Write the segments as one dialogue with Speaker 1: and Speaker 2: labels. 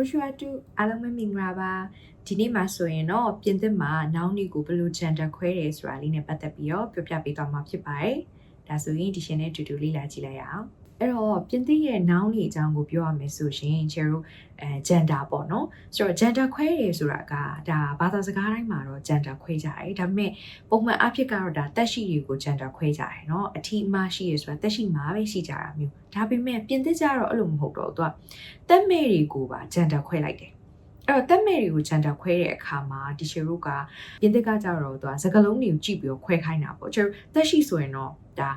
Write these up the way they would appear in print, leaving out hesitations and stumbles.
Speaker 1: Bonjour à tous အားလုံးပဲမင်္ဂလာပါဒီနေ့မှာဆိုရင်တော့ပြင်သစ်မှာနောင်တွေကိုဘယ်လို gender ခွဲတယ်ဆိုတာလေးနဲ့ပတ်သက်ပြီးတော့ပြောပြပေးသွားမှာဖြစ်ပါတယ်ဒါဆိုရင်ဒီရှင်နဲ့တူတူလေးလာကြည့်လိုက်ရအောင်အဲ့တော့ပြင်သစ်ရဲ့နောင်တွေအကြောင်းကိုပြောရမယ်ဆိုရင်ကျတို့gender ပေါ့နော်ဆိုတော့ gender ခွဲတယ်ဆိုတာကဒါဘာသာစကားတိုင်းမှာတော့ gender ခွဲကြတယ်ဒါပေမဲ့ပုံမှန်အဖြစ်ကတော့ဒါတက်ရှိတွေကို gender ခွဲကြတယ်เนาะအထီးအမရှိရဆိုတာတက်ရှိမှာပဲရှိကြတာမျိုးဒါပေမဲ့ပြင်သစ်ကျတော့အဲ့လိုမဟုတ်တော့သူကတက်မဲ့တွေကိုပါ gender ခွဲလိုက်တယ်အဲ့တော့တက်မဲ့တွေကို gender ခွဲတဲ့အခါမှာဒီရှယ်တို့ကပြင်သစ်ကကြတော့သူကစကားလုံးတွေကိုကြည့်ပြီးတော့ခွဲခိုင်းတာပေါ့ကျတို့တက်ရှိဆိုရင်တော့ဒါ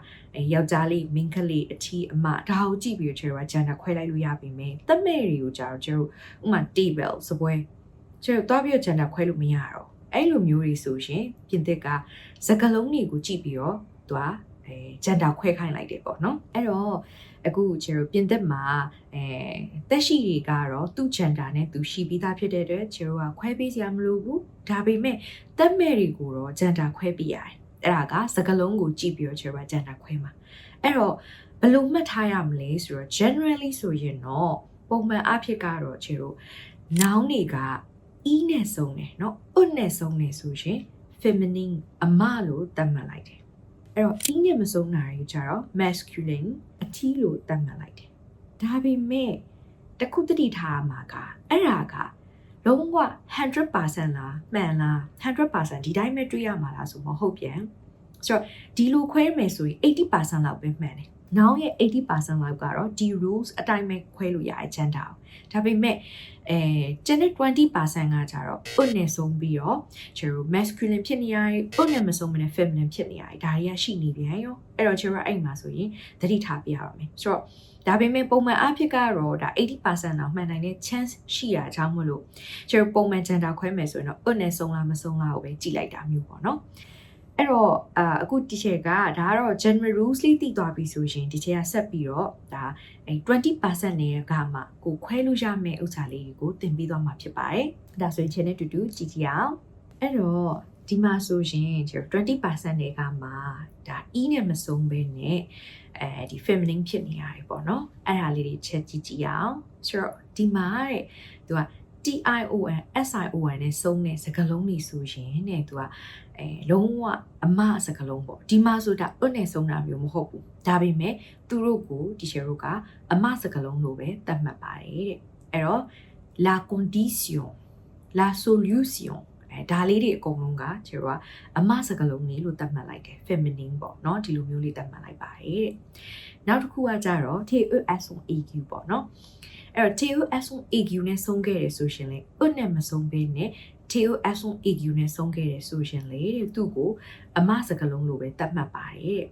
Speaker 1: ယောက်ျားလေးမိန်းကလေးအထီးအမဒါကိုကြည့်ပြီးတော့ကျတို့က gender ခွဲလိုက်လို့ရပြီမယ်တက်မဲ့တွေကိုကြတော့ကျတို့ဥမာ table စပွဲကျတို့တွားပြီးတော့ gender ခွဲလို့မရတော့အဲ့လိုမျိုးတွေဆိုရှင်ပြင်သစ်ကစကားလုံးတွေကိုကြည့်ပြီးတော့သူကgender ခွဲခိုင်းလိုက်တယ်ပေါ့နော်အဲ့တော့အခုကျတို့ပြင်သစ်မှာတက်ရှိတွေကတော့သူ့ gender နဲ့သူရှိပြီးသားဖြစ်တဲ့အတွက်ကျတို့ကခွဲပေးစရာမလိုဘူးဒါပေမဲ့တက်မဲ့တွေကိုတော့ gender ခွဲပေးရတယ်အဲ့ဒါကစကားလုံးကိုကြည့်ပြီးတော့ကျတို့က gender ခွဲမှာအဲ့တော့ဘယ်လိုမှတ်ထားရမလဲဆိုတော့ generally ဆိုရင်တော့ပုံမှန်အဖြစ်ကတော့ကျတို့ noun တွေက e နဲ့ဆုံးတယ်เนาะ ut နဲ့ဆုံးတယ်ဆိုရင် feminine အမလို့သတ်မှတ်လိုက်တယ်အဲ့တော့ e နဲ့မဆုံးတာတွေကြတော့ masculine အထီးလို့သတ်မှတ်လိုက်တယ်ဒါပေမဲ့တခုတတိထားမှာကအဲ့ဒါကလုံးဝ 100% လားမှန်လား 100% ဒီတိုင်းပဲတွေးရမှာလားဆိုမဟုတ်ပြန်ဆိုတော့ဒီလိုခွဲမယ်ဆိုရင် 80% လောက်ပဲမှန်တယ်နောက်ရဲ့ 80% လောက်ကတော့ဒီ rules အတိုင်းပဲခွဲလို့ရတယ် gender ဒါပေမဲ့ကျန်တဲ့ 20% ကကြတော့ ut နဲ့ဆုံးပြီးတော့ကျတို့ masculine ဖြစ်နေရတယ် ut နဲ့မဆုံးမနဲ့ feminine ဖြစ်နေရတယ်ဒါတွေကရှိနေပြန်ရောအဲ့တော့ကျတို့အဲ့မှာဆိုရင်သတိထားပြရအောင်မယ်ဆိုတော့ဒါပေမဲ့ပုံမှန်အဖြစ်ကတော့ဒါ 80% လောက်မှန်နိုင်တဲ့ chance ရှိတာကြောင့်မလို့ကျတို့ပုံမှန် gender ခွဲမယ်ဆိုရင်တော့ ut နဲ့ဆုံးလားမဆုံးလားကိုပဲကြည့်လိုက်တာမျိုးပေါ့နော်အဲ့တော့အခု teacher ကဒါကတော့ general rules လေးတည်သွားပြီဆိုရင် teacher ကဆက်ပြီးတော့ဒါ20% နဲ့ကမှကိုခွဲလို့ရမယ့်ဥစ္စာလေးကိုသင်ပေးသွားမှာဖြစ်ပါတယ်ဒါဆိုရင် channel တူတူကြည့်ကြည့်အောင်အဲ့တော့ဒီမှာဆိုရင်20% နဲ့ကမှဒါ e နဲ့မဆုံးဘဲနဲ့ဒီ feminine ဖြစ်နေရတယ်ပေါ့နော်အဲ့ဒါလေးတွေချက်ကြည့်ကြည့်အောင်ဆိုတော့ဒီမှာတဲ့သူကTION SION နဲ့စုံတဲ့စကားလုံးတွေဆိုရင်တဲ့သူကလုံးဝအမစကားလုံးပေါ့ဒီမှာဆိုတာ ut နဲ့စုံတာမျိုးမဟုတ်ဘူးဒါပေမဲ့သူတို့ကိုတီချာတို့ကအမစကားလုံးလို့ပဲသတ်မှတ်ပါတယ်တဲ့အဲ့တော့ la condition la solution ဒါလေးတွေအကုန်လုံးကကျတော့အမစကားလုံးလေးလို့သတ်မှတ်လိုက်တယ် feminine ပေါ့เนาะဒီလိုမျိုးလေးသတ်မှတ်လိုက်ပါတယ်တဲ့နောက်တစ်ခုကကြတော့ TESONAQ ပေါ့เนาะအဲ့တော့ TESONAQ နဲ့ဆုံးခဲ့တယ်ဆိုရှင်လေ ut နဲ့မဆုံးဘဲနဲ့ TESONAQ နဲ့ဆုံးခဲ့တယ်ဆိုရှင်လေသူ့ကိုအမစကားလုံးလို့ပဲသတ်မှတ်ပါတယ်တဲ့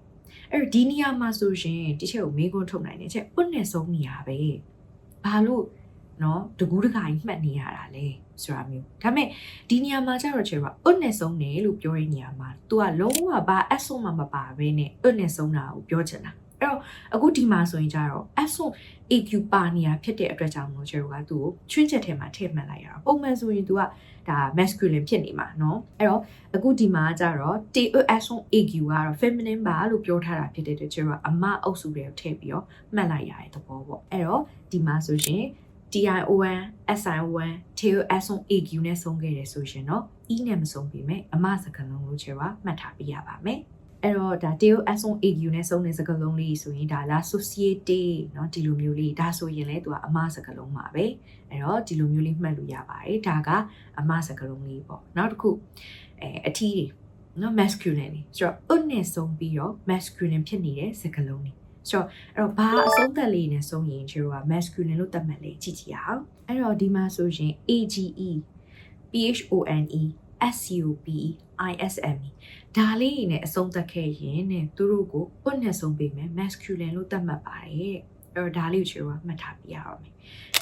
Speaker 1: အဲ့တော့ဒီနေရာမှာဆိုရှင်တချို့မေးခွန်းထုတ်နိုင်တယ်ချက် ut နဲ့ဆုံးနေရပဲဘာလို့နော်တကူးတခါကြီးမှတ်နေရတာလဲဆိုတာမျိုးဒါပေမဲ့ဒီနေရာမှာကျတော့ချေက ut နဲ့ဆုံးတယ်လို့ပြောတဲ့နေရာမှာ तू ကလုံးဝဘာ s ဆုံးမှမပါဘဲနဲ့ ut နဲ့ဆုံးတာကိုပြောချင်တာအဲ့တော့အခုဒီမှာဆိုရင်ကျတော့ s ဆုံး AQ ပါနေရဖြစ်တဲ့အတွက်ကြောင့်မို့ချေကသူ့ကိုချွင်းချက်ထဲမှာထည့်မှတ်လိုက်ရတာပုံမှန်ဆိုရင် तू ကဒါ masculine ဖြစ်နေမှာเนาะအဲ့တော့အခုဒီမှာကျတော့ TES ဆုံး AQ ကတော့ feminine ပါလို့ပြောထားတာဖြစ်တဲ့အတွက်ချေကအမအုပ်စုတွေကိုထည့်ပြီးတော့မှတ်လိုက်ရတဲ့သဘောပေါ့အဲ့တော့ဒီမှာဆိုရှင်TION SION TESONAQ နဲ့ဆုံးခဲ့တယ်ဆိုရှင်တော့ e နဲ့မဆုံးပြီမဲ့အမစကားလုံးလို့ချေပါမှတ်ထားပြရပါမယ်အဲ့တော့ဒါ TESONAQ နဲ့ဆုံးတဲ့စကားလုံးလေးဆိုရင်ဒါ la société เนาะဒီလိုမျိုးလေးဒါဆိုရင်လည်းသူကအမစကားလုံးပါပဲအဲ့တော့ဒီလိုမျိုးလေးမှတ်လို့ရပါတယ်ဒါကအမစကားလုံးလေးပေါ့နောက်တစ်ခုအထီးတွေเนาะ masculine တွေဆိုတော့ ut နဲ့ဆုံးပြီးတော့ masculine ဖြစ်နေတဲ့စကားလုံးတွေဆိုတော့ဘာအဆုံးသက်လေးနဲ့ဆုံးရင်ကျတော့ masculine လို့သတ်မှတ်လေကြည့်ကြည့်အောင်အဲ့တော့ဒီမှာဆိုရင် AGE PHONE SCOPE ISME ဒါလေးနဲ့အဆုံးသက်ခဲ့ရင်နဲ့သူတို့ကို ut နဲ့ဆုံးပေးမယ် masculine လို့သတ်မှတ်ပါတယ်အဲ့တော့ဒါလေးကိုကျတော့မှတ်ထားပြရအောင်မယ်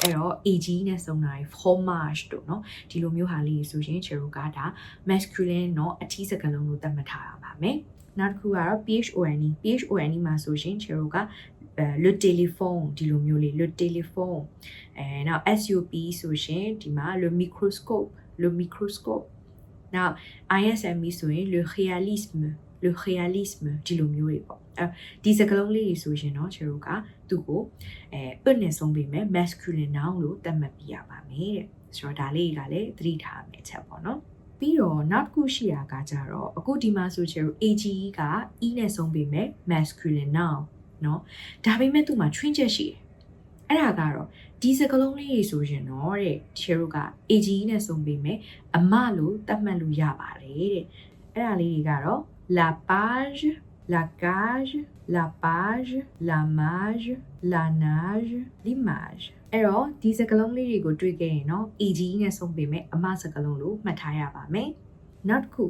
Speaker 1: အဲ့တော့ AG နဲ့ဆုံးတာ fromage တို့เนาะဒီလိုမျိုးဟာလေးဆိုရင်ကျတော့ကဒါ masculine เนาะအထီးစကားလုံးလို့သတ်မှတ်ထားရပါမယ်နောက်တစ်ခုကတော့ PHONE မှာဆိုရှင်ချေရိုကle téléphone ဒီလိုမျိုးလေး le téléphone နောက် SUP ဆိုရှင်ဒီမှာ le microscope နောက် ISME ဆိုရင် le le réalisme ဒီလိုမျိုးတွေပေါ့ဒီစကားလုံးလေးတွေဆိုရင်တော့ကျတို့ကသူ့ကိုဥနဲ့ဆုံးပြီးမယ် masculine noun လို့သတ်မှတ်ပြရပါမယ်တဲ့ဆိုတော့ဒါလေးကလည်းသတိထားမယ်ချက်ပေါ့နော်ပြီးတော့နောက်တစ်ခုရှိတာကကြတော့အခုဒီမှာဆိုကျတို့ AGE က E နဲ့ဆုံးပြီးမယ် masculine noun เนาะဒါပေမဲ့သူ့မှာ twin ချက်ရှိတယ်အဲ့ဒါကတော့ဒီစကားလုံးလေးတွေဆိုရင်တော့တဲ့ကျတို့က AGE နဲ့ဆုံးပြီးမယ်အမလို့သတ်မှတ်လို့ရပါတယ်တဲ့အဲ့ဒါလေးတွေကတော့ la page la cage la page la mage la nage l'image အဲ့တော့ဒီစကားလုံးလေးတွေကိုတွေ့ခဲ့ရင်တော့ AGE နဲ့ဆုံးပြီးမယ်အမစကားလုံးလို့မှတ်ထားရပါမယ်နောက်တစ်ခု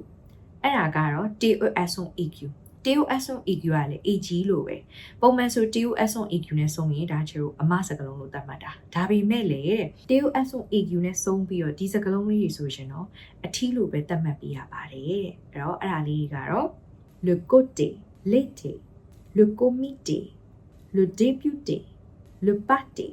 Speaker 1: အဲ့ဒါကတော့ TOS-EQ TOS-EQ ကလည်း AG လို့ပဲပုံမှန်ဆို TOS-EQ နဲ့ဆုံးရင်ဒါကျတော့အမစကားလုံးလို့သတ်မှတ်တာဒါပေမဲ့လေတဲ့ TOS-EQ နဲ့ဆုံးပြီးတော့ဒီစကားလုံးလေးတွေဆိုရင်တော့အထီးလို့ပဲသတ်မှတ်ပြရပါတယ်တဲ့အဲ့တော့အဲ့ဒါလေးကတော့ le côté l'été le comité le député le pâté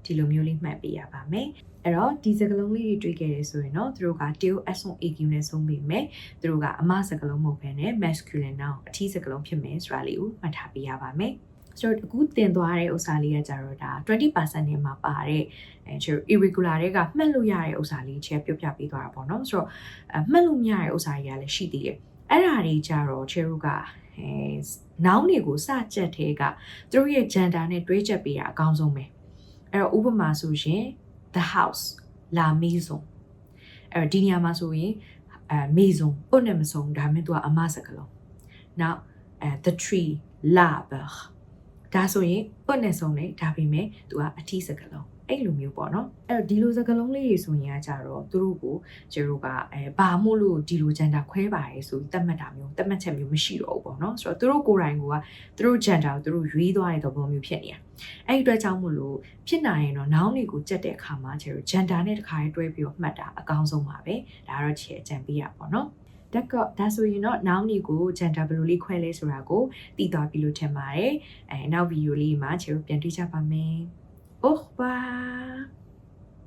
Speaker 1: ဒီလိုမျိုးလေးမှတ်ပြရပါမယ်အဲ့တော့ဒီစကားလုံးလေးတွေတွေ့ခဲ့ရဆိုရင်တော့သူတို့က TOS-EQ နဲ့ဆုံးပြီးမယ်သူတို့ကအမစကားလုံးမဟုတ်ဘဲနဲ့ masculine noun အထီးစကားလုံးဖြစ်မယ်ဆိုတာလေးကိုမှတ်ထားပြရပါမယ်ဆိုတော့အခုသင်သွားတဲ့ဥစ္စာလေးကကြတော့ဒါ 20% နဲ့မှာပါတဲ့ကျတော့ irregular တွေကမှတ်လို့ရတဲ့ဥစ္စာလေးချက်ပြပြပေးသွားတာပေါ့နော်ဆိုတော့မှတ်လို့မရတဲ့ဥစ္စာတွေကလည်းရှိသေးတယ်အဲ့ဒါတွေကြတော့ကျတို့ကnoun တွေကိုစကြက်တဲ့ကသူတို့ရဲ့ gender နဲ့တွဲချက်ပေးတာအကောင်းဆုံးပဲအဲ့တော့ဥပမာဆိုရင် the house la maison အဲ့တော့ဒီနေရာမှာဆိုရင် maison ဥနဲ့မဆုံးဒါမှမဟုတ်သူကအမစကားလုံး now the tree l'arbre ဒါဆိုရင်ဥနဲ့ဆုံးတယ်ဒါပေမဲ့သူကအထီးစကားလုံးအဲ့လိုမျိုးပေါ့နော်အဲ့တော့ဒီလိုစကားလုံးလေးတွေဆိုရင်ကြတော့သူတို့ကိုကျတို့ကဘာမို့လို့ဒီလို gender ခွဲပါတယ်ဆိုပြီးသတ်မှတ်တာမျိုးသတ်မှတ်ချက်မျိုးမရှိတော့ဘူးပေါ့နော်ဆိုတော့သူတို့ကိုယ်တိုင်ကသူတို့ gender ကိုသူတို့ရွေးသွားတဲ့သဘောမျိုးဖြစ်နေတာအဲ့ဒီအတွက်ကြောင့်မို့လို့ဖြစ်နိုင်ရင်တော့ noun တွေကိုကြက်တဲ့အခါမှာကျတို့ gender နဲ့တခါတွဲပြီးတော့မှတ်တာအကောင်းဆုံးပါပဲဒါကတော့ခြေအကြံပေးရပေါ့နော်ဒါဆိုရင်တော့ noun တွေကို gender ဘယ်လိုလေးခွဲလဲဆိုတာကိုသိသွားပြီလို့ထင်ပါတယ်နောက်ဗီဒီယိုလေးမှာကျတို့ပြန်တွေ့ကြပါမယ်Au revoir